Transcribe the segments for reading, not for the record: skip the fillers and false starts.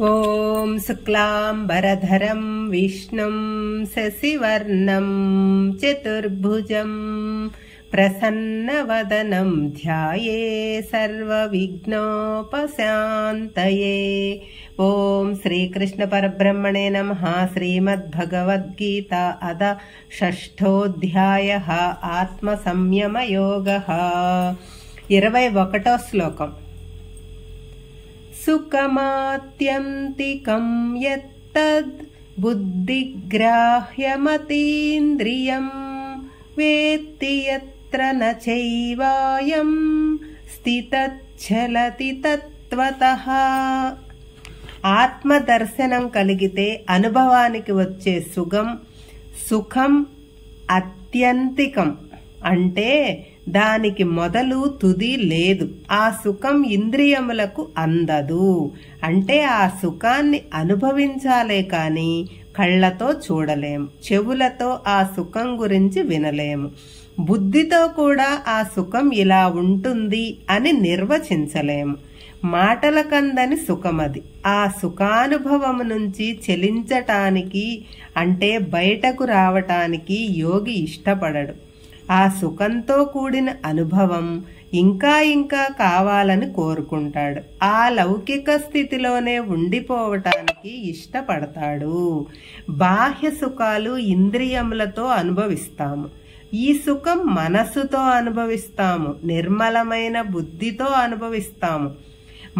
ఓం శుక్లాంబరధరం విష్ణుం శశివర్ణం చతుర్భుజం ప్రసన్నవదనం ధ్యాయే సర్వవిఘ్నోపశాంతయే. ఓం శ్రీకృష్ణ పరబ్రహ్మణే నమః. శ్రీమద్భగవద్గీత అద షష్ఠోధ్యాయః ఆత్మసంయమయోగః. 21వ శ్లోకం. సుఖమాత్యంతికం యత్తద్ బుద్ధిగ్రాహ్యమతీంద్రియం వేత్తి యత్ర న చైవాయం స్థితచ్చలతి తత్వతః. ఆత్మదర్శనం కలిగితే అనుభవానికి వచ్చే సుఖం అత్యంతికం, అంటే దానికి మొదలు తుది లేదు. ఆ సుఖం ఇంద్రియములకు అందదు, అంటే ఆ సుఖాన్ని అనుభవించాలే కాని కళ్ళతో చూడలేము, చెవులతో ఆ సుఖం గురించి వినలేము, బుద్ధితో కూడా ఆ సుఖం ఇలా ఉంటుంది అని నిర్వచించలేము. మాటలకందని సుఖమది. ఆ సుఖానుభవము నుంచి చెలించటానికి, అంటే బయటకు రావటానికి యోగి ఇష్టపడడు. ఆ సుఖంతో కూడిన అనుభవం ఇంకా ఇంకా కావాలని కోరుకుంటాడు. ఆ లౌకిక స్థితిలోనే ఉండిపోవటానికి ఇష్టపడతాడు. బాహ్య సుఖాలు ఇంద్రియములతో అనుభవిస్తాము. ఈ సుఖం మనస్సుతో అనుభవిస్తాము, నిర్మలమైన బుద్ధితో అనుభవిస్తాము.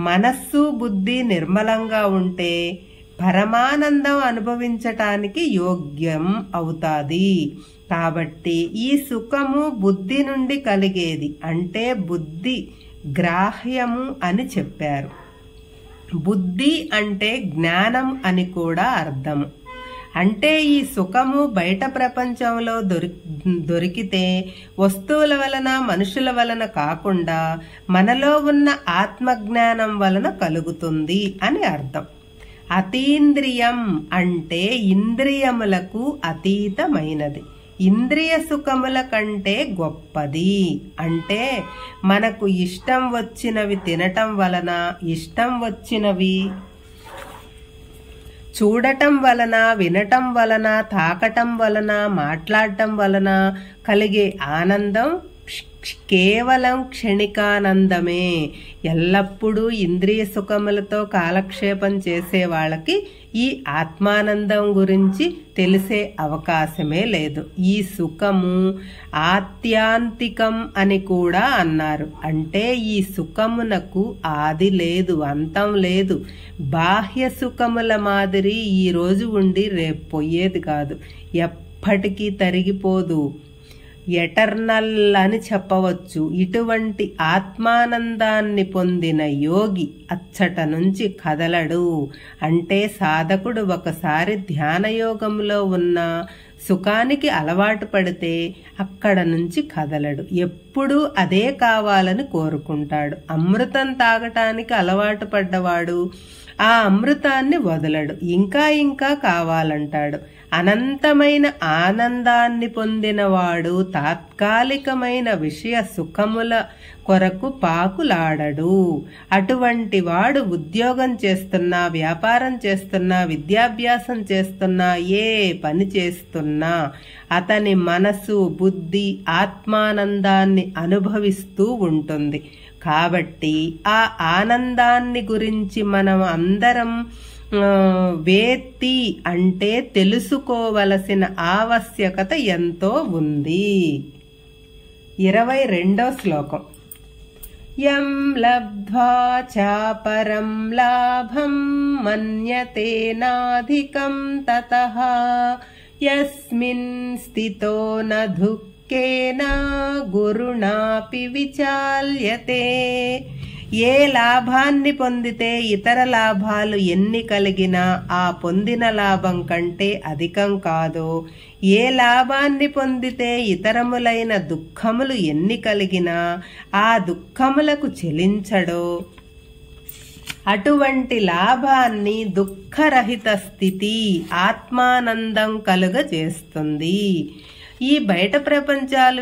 మనస్సు బుద్ధి నిర్మలంగా ఉంటే పరమానందం అనుభవించటానికి యోగ్యం అవుతాది. కాబట్టి ఈ సుఖము బుద్ధి నుండి కలిగేది, అంటే బుద్ధి గ్రాహ్యము అని చెప్పారు. బుద్ధి అంటే జ్ఞానం అని కూడా అర్థము. అంటే ఈ సుఖము బయట ప్రపంచంలో దొరికితే వస్తువుల వలన మనుషుల వలన కాకుండా మనలో ఉన్న ఆత్మజ్ఞానం వలన కలుగుతుంది అని అర్థం. అతీంద్రియం అంటే ఇంద్రియములకు అతీతమైనది, ఇంద్రియ సుఖముల కంటే గొప్పది. అంటే మనకు ఇష్టం వచ్చినవి తినటం వలన, ఇష్టం వచ్చినవి చూడటం వలన, వినటం వలన, తాకటం వలన, మాట్లాడటం వలన కలిగే ఆనందం కేవలం క్షణికానందమే. ఎల్లప్పుడూ ఇంద్రియ సుఖములతో కాలక్షేపం చేసే వాళ్ళకి ఈ ఆత్మానందం గురించి తెలిసే అవకాశమే లేదు. ఈ సుఖము ఆత్యాంతికం అని కూడా అన్నారు. అంటే ఈ సుఖమునకు ఆది లేదు, అంతం లేదు. బాహ్య సుఖముల మాదిరి ఈ రోజు ఉండి రేపు పోయేది కాదు, ఎప్పటికీ తరిగిపోదు, ఎటర్నల్ అని చెప్పవచ్చు. ఇటువంటి ఆత్మానందాన్ని పొందిన యోగి అచ్చట నుంచి కదలడు. అంటే సాధకుడు ఒకసారి ధ్యానయోగంలో ఉన్న సుఖానికి అలవాటు పడితే అక్కడ నుంచి కదలడు. ఎప్పుడూ అదే కావాలని కోరుకుంటాడు. అమృతం తాగటానికి అలవాటు పడ్డవాడు ఆ అమృతాన్ని వదలడు, ఇంకా ఇంకా కావాలంటాడు. అనంతమైన ఆనందాన్ని పొందినవాడు తాత్కాలికమైన విషయ సుఖముల కొరకు పాకులాడడు. అటువంటి వాడు ఉద్యోగం చేస్తున్నా, వ్యాపారం చేస్తున్నా, విద్యాభ్యాసం చేస్తున్నా, ఏ పని చేస్తున్నా అతని మనసు బుద్ధి ఆత్మానందాన్ని అనుభవిస్తూ ఉంటుంది. కాబట్టి ఆ ఆనందాన్ని గురించి మనం అందరం వేత్తి అంటే తెలుసుకోవలసిన ఆవశ్యకత ఎంతో ఉంది. 22వ శ్లోకం. యం లబ్ధ్వా చాపరం లాభం మన్యతే నాధికం తతః యస్మిన్ స్థితో న దుఃఖేన గురుణాపి విచాల్యతే. ఏ లాభాన్ని పొందితే ఇతర లాభాలు ఎన్ని కలిగినా ఆ పొందిన లాభం కంటే అధికం కాదో, ఏ లాభాన్ని పొందితే ఇతరములైన దుఃఖములు ఎన్ని కలిగినా ఆ దుఃఖములకు చెలించడో అటువంటి లాభాన్ని దుఃఖరహిత స్థితి ఆత్మానందం కలుగజేస్తుంది. ఈ బయట ప్రపంచాలు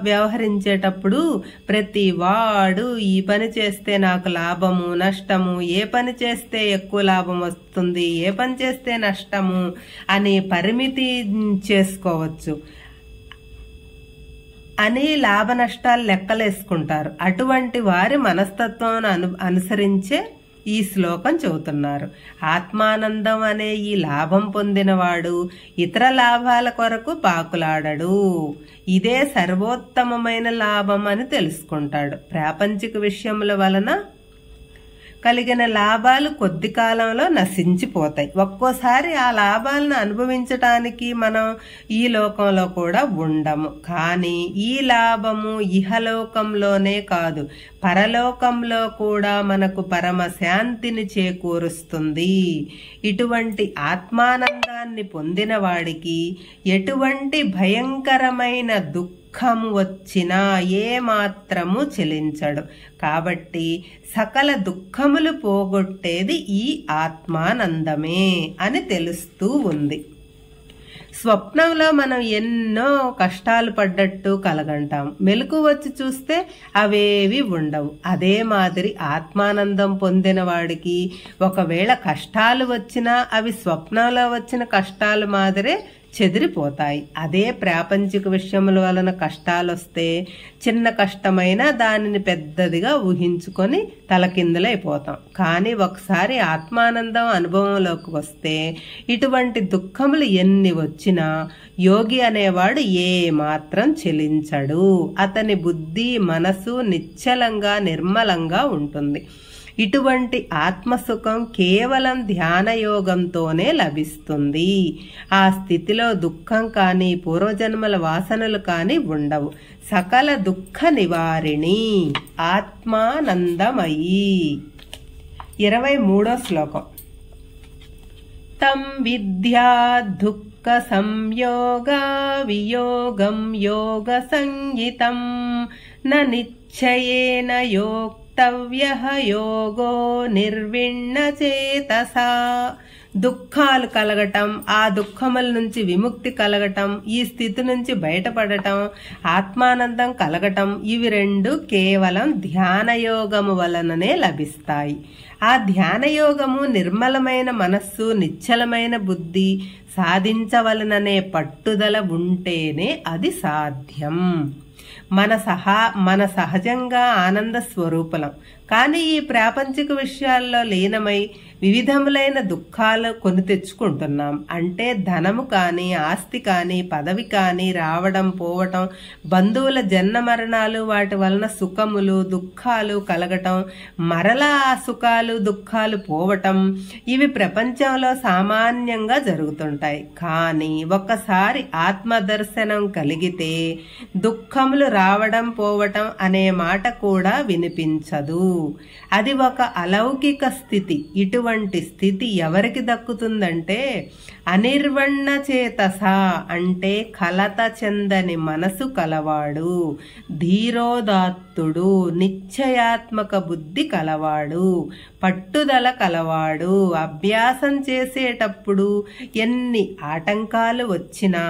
వ్యవహరించేటప్పుడు ప్రతి వాడు ఈ పని చేస్తే నాకు లాభము నష్టము, ఏ పని చేస్తే ఎక్కువ లాభం వస్తుంది, ఏ పని చేస్తే నష్టము అని పరిమితి చేసుకోవచ్చు అని లాభ నష్టాలు లెక్కలేసుకుంటారు. అటువంటి వారి మనస్తత్వం అనుసరించే ఈ శ్లోకం చెబుతున్నారు. ఆత్మానందం అనే ఈ లాభం పొందినవాడు ఇతర లాభాల కొరకు పాకులాడడు. ఇదే సర్వోత్తమమైన లాభం అని తెలుసుకుంటాడు. ప్రాపంచిక విషయముల వలన కలిగిన లాభాలు కొద్ది కాలంలో నశించిపోతాయి. ఒక్కోసారి ఆ లాభాలను అనుభవించటానికి మనం ఈ లోకంలో కూడా ఉండము. కానీ ఈ లాభము ఇహలోకంలోనే కాదు, పరలోకంలో కూడా మనకు పరమ శాంతిని చేకూరుస్తుంది. ఇటువంటి ఆత్మానందాన్ని పొందిన వాడికి ఎటువంటి భయంకరమైన దుఃఖము వచ్చినా ఏ మాత్రము చెలించడు. కాబట్టి సకల దుఃఖములు పోగొట్టేది ఈ ఆత్మానందమే అని తెలుస్తూ ఉంది. స్వప్నంలో మనం ఎన్నో కష్టాలు పడ్డట్టు కలగంటాం. మెలకు వచ్చి చూస్తే అవేవి ఉండవు. అదే మాదిరి ఆత్మానందం పొందిన వాడికి ఒకవేళ కష్టాలు వచ్చినా అవి స్వప్నంలో వచ్చిన కష్టాలు మాదిరే చెదిరిపోతాయి. అదే ప్రాపంచిక విషయముల వలన కష్టాలొస్తే చిన్న కష్టమైనా దానిని పెద్దదిగా ఊహించుకొని తలకిందులైపోతాం. కానీ ఒకసారి ఆత్మానందం అనుభవంలోకి వస్తే ఇటువంటి దుఃఖములు ఎన్ని వచ్చినా యోగి అనేవాడు ఏ మాత్రం చెలించడు. అతని బుద్ధి మనసు నిశ్చలంగా నిర్మలంగా ఉంటుంది. ఇటువంటి ఆత్మసుఖం కేవలం ధ్యానయోగంతోనే లభిస్తుంది. ఆ స్థితిలో దుఃఖం కానీ పూర్వజన్మల వాసనలు కానీ ఉండవు. సకల దుఃఖ నివారిణి ఆత్మానందమయీ. 23వ శ్లోకం. తం విద్యా దుఃఖ సంయోగా వియోగం యోగ సంహితం న నిశ్చయేన యోక్తవ్యః యోగో నిర్విణ్ణ చేతసా. దుఃఖాలు కలగటం, ఆ దుఃఖముల నుంచి విముక్తి కలగటం, ఈ స్థితి నుంచి బయటపడటం, ఆత్మానందం కలగటం, ఇవి రెండు కేవలం ధ్యానయోగము వలననే లభిస్తాయి. ఆ ధ్యానయోగము నిర్మలమైన మనస్సు, నిశ్చలమైన బుద్ధి సాధించవలననే పట్టుదల ఉంటేనే అది సాధ్యం. మన సహజంగా ఆనంద స్వరూపలం. కానీ ఈ ప్రాపంచిక విషయాల్లో లీనమై వివిధములైన దుఃఖాలు కొని తెచ్చుకుంటున్నాం. అంటే ధనము కానీ, ఆస్తి కానీ, పదవి కానీ రావడం పోవటం, బంధువుల జన్మ మరణాలు, వాటి వలన సుఖములు దుఃఖాలు కలగటం, మరలా ఆ సుఖాలు దుఃఖాలు పోవటం, ఇవి ప్రపంచంలో సామాన్యంగా జరుగుతుంటాయి. కానీ ఒక్కసారి ఆత్మదర్శనం కలిగితే దుఃఖములు రావడం పోవటం అనే మాట కూడా వినిపించదు. అది ఒక అలౌకిక స్థితి. ఇటువంటి స్థితి ఎవరికి దక్కుతుందంటే అనిర్వణ చేతస, అంటే కలత చెందని మనసు కలవాడు, ధీరోదాత్తుడు, నిశ్చయాత్మక బుద్ధి కలవాడు, పట్టుదల కలవాడు. అభ్యాసం చేసేటప్పుడు ఎన్ని ఆటంకాలు వచ్చినా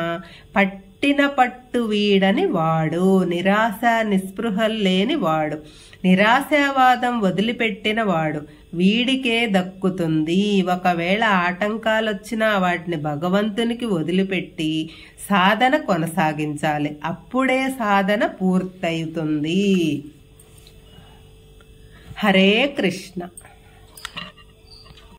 పట్టిన పట్టు వీడని వాడు, నిరాశ నిస్పృహలు లేని వాడు, నిరాశావాదం వదిలిపెట్టిన వాడు, వీడికే దక్కుతుంది. ఒకవేళ ఆటంకాలొచ్చినా వాటిని భగవంతునికి వదిలిపెట్టి సాధన కొనసాగించాలి. అప్పుడే సాధన పూర్తవుతుంది. హరే కృష్ణ.